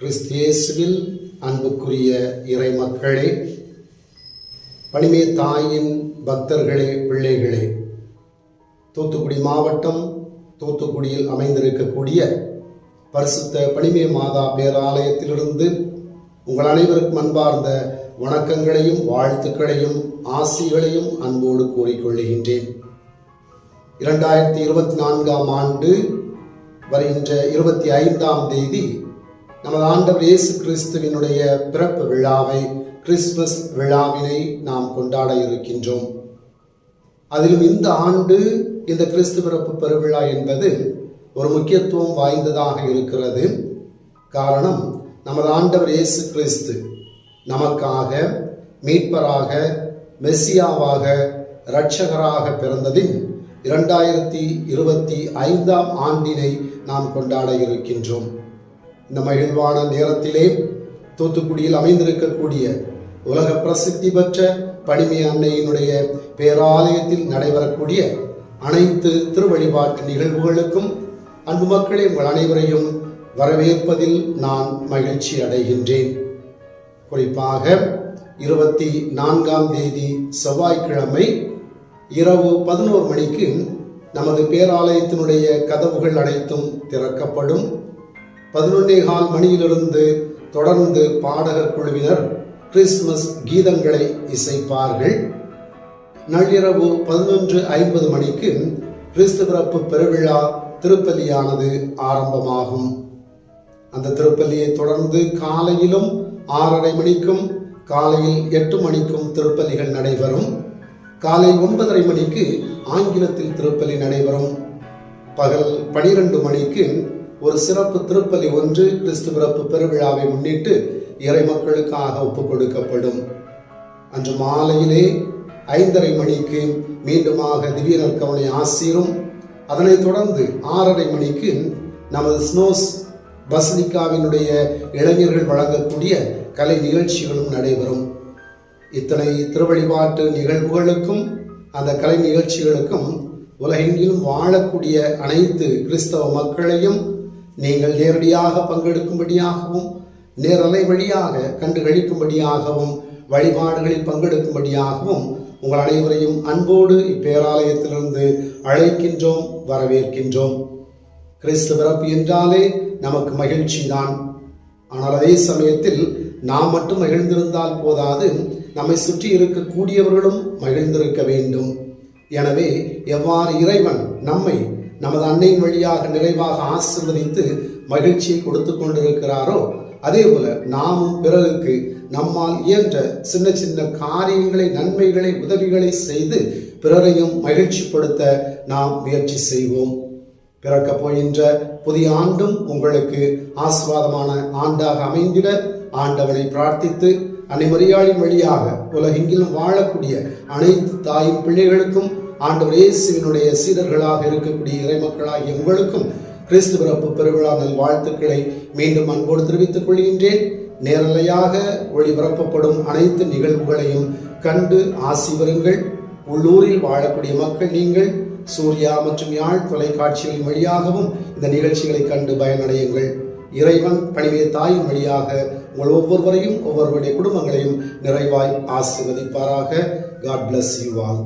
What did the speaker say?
கிறிஸ்தியேசுவில் அன்புக்குரிய இறை மக்களே, பனிமே தாயின் பக்தர்களே, பிள்ளைகளே, தூத்துக்குடி மாவட்டம் தூத்துக்குடியில் அமைந்திருக்கக்கூடிய பரிசுத்த பனிமே மாதா பேராலயத்திலிருந்து உங்கள் அனைவருக்கும் அன்பார்ந்த வணக்கங்களையும் வாழ்த்துக்களையும் ஆசிகளையும் அன்போடு கூறிக்கொள்கின்றேன். 2024ஆம் ஆண்டு வருகின்ற 25ஆம் தேதி நமது ஆண்டவர் இயேசு கிறிஸ்துவினுடைய பிறப்பு விழாவை, கிறிஸ்துமஸ் விழாவினை நாம் கொண்டாட இருக்கின்றோம். அதிலும் இந்த ஆண்டு இந்த கிறிஸ்து பிறப்பு பெருவிழா என்பது ஒரு முக்கியத்துவம் வாய்ந்ததாக இருக்கிறது. காரணம், நமது ஆண்டவர் இயேசு கிறிஸ்து நமக்காக மீட்பராக, மெசியாவாக, இரட்சகராக பிறந்ததின் 2025ஆம் ஆண்டினை நாம் கொண்டாட இருக்கின்றோம். இந்த மகிழ்வான நேரத்திலே தூத்துக்குடியில் அமைந்திருக்கக்கூடிய உலக பிரசித்தி பெற்ற பனிமே அன்னையினுடைய பேராலயத்தில் நடைபெறக்கூடிய அனைத்து திருவழிபாட்டு நிகழ்வுகளுக்கும் அன்பு மக்களே, உங்கள் அனைவரையும் வரவேற்பதில் நான் மகிழ்ச்சி அடைகின்றேன். குறிப்பாக 24ஆம் தேதி செவ்வாய்க்கிழமை இரவு 11 மணிக்கு நமது பேராலயத்தினுடைய கதவுகள் அனைத்தும் திறக்கப்படும். 11:15 மணியிலிருந்து தொடர்ந்து பாடகர் குழுவினர் கிறிஸ்துமஸ் கீதங்களை இசைப்பார்கள். நள்ளிரவு 11:50 மணிக்கு கிறிஸ்து பிறப்பு பெருவிழா திருப்பலியானது ஆரம்பமாகும். அந்த திருப்பலியை தொடர்ந்து காலையிலும் 6:30 மணிக்கும் காலையில் 8 மணிக்கும் திருப்பலிகள் நடைபெறும். காலை 9:30 மணிக்கு ஆங்கிலத்தில் திருப்பலி நடைபெறும். பகல் 12 மணிக்கு ஒரு சிறப்பு திருப்பலி ஒன்று கிறிஸ்து பிறப்பு பெருவிழாவை முன்னிட்டு இறை மக்களுக்காக ஒப்புக் கொடுக்கப்படும். அன்று மாலையிலே 5:30 மணிக்கு மீண்டுமாக திவ்ய நற்கருணை ஆசீரும், அதனைத் தொடர்ந்து 6:30 மணிக்கு நமது ஸ்னோஸ் பசிலிக்காவினுடைய இளைஞர்கள் வழங்கக்கூடிய கலை நிகழ்ச்சிகளும் நடைபெறும். இத்தனை திருவழிபாட்டு நிகழ்வுகளுக்கும் அந்த கலை நிகழ்ச்சிகளுக்கும் உலகெங்கிலும் வாழக்கூடிய அனைத்து கிறிஸ்தவ மக்களையும் நீங்கள் நேரடியாக பங்கெடுக்கும்படியாகவும், நேரலை வழியாக கண்டுகளிக்கும்படியாகவும், வழிபாடுகளில் பங்கெடுக்கும்படியாகவும் உங்கள் அனைவரையும் அன்போடு இப்பேராலயத்திலிருந்து அழைக்கின்றோம், வரவேற்கின்றோம். கிறிஸ்து பிறப்பு என்றாலே நமக்கு மகிழ்ச்சி தான். ஆனால் அதே சமயத்தில் நாம் மட்டும் மகிழ்ந்திருந்தால் போதாது, நம்மை சுற்றி இருக்கக்கூடியவர்களும் மகிழ்ந்திருக்க வேண்டும். எனவே எவ்வாறு இறைவன் நம்மை நமது அன்னையின் வழியாக நிறைவாக ஆசீர்வதித்து மகிழ்ச்சியை கொடுத்து கொண்டிருக்கிறாரோ, அதே போல நாமும் பிறருக்கு நம்மால் இயன்ற சின்ன சின்ன காரியங்களை, நன்மைகளை, உதவிகளை செய்து பிறரையும் மகிழ்ச்சிப்படுத்த நாம் முயற்சி செய்வோம். பிறக்கப் போகின்ற புதிய ஆண்டும் உங்களுக்கு ஆசீர்வாதமான ஆண்டாக அமைந்திட ஆண்டவனை பிரார்த்தித்து, அன்னை மரியாளின் வழியாக உலகெங்கிலும் வாழக்கூடிய அனைத்து தாயின் பிள்ளைகளுக்கும், ஆண்டவர் இயேசுவினுடைய சீடர்களாக இருக்கக்கூடிய இறைமக்களாகிய உங்களுக்கும் கிறிஸ்து பிறப்பு பெருவிழா நல் வாழ்த்துக்களை மீண்டும் அன்போடு தெரிவித்துக் கொள்கின்றேன். நேரலையாக ஒளிபரப்பப்படும் அனைத்து நிகழ்வுகளையும் கண்டு ஆசி பெறுங்கள். உள்ளூரில் வாழக்கூடிய மக்கள் நீங்கள் சூர்யா மற்றும் யாழ் தொலைக்காட்சிகளின் வழியாகவும் இந்த நிகழ்ச்சிகளை கண்டு பயனடையுங்கள். இறைவன் பனிமே தாயின் வழியாக உங்கள் ஒவ்வொருவரையும், ஒவ்வொருவருடைய குடும்பங்களையும் நிறைவாய் ஆசீர்வதிப்பாராக. God bless you all.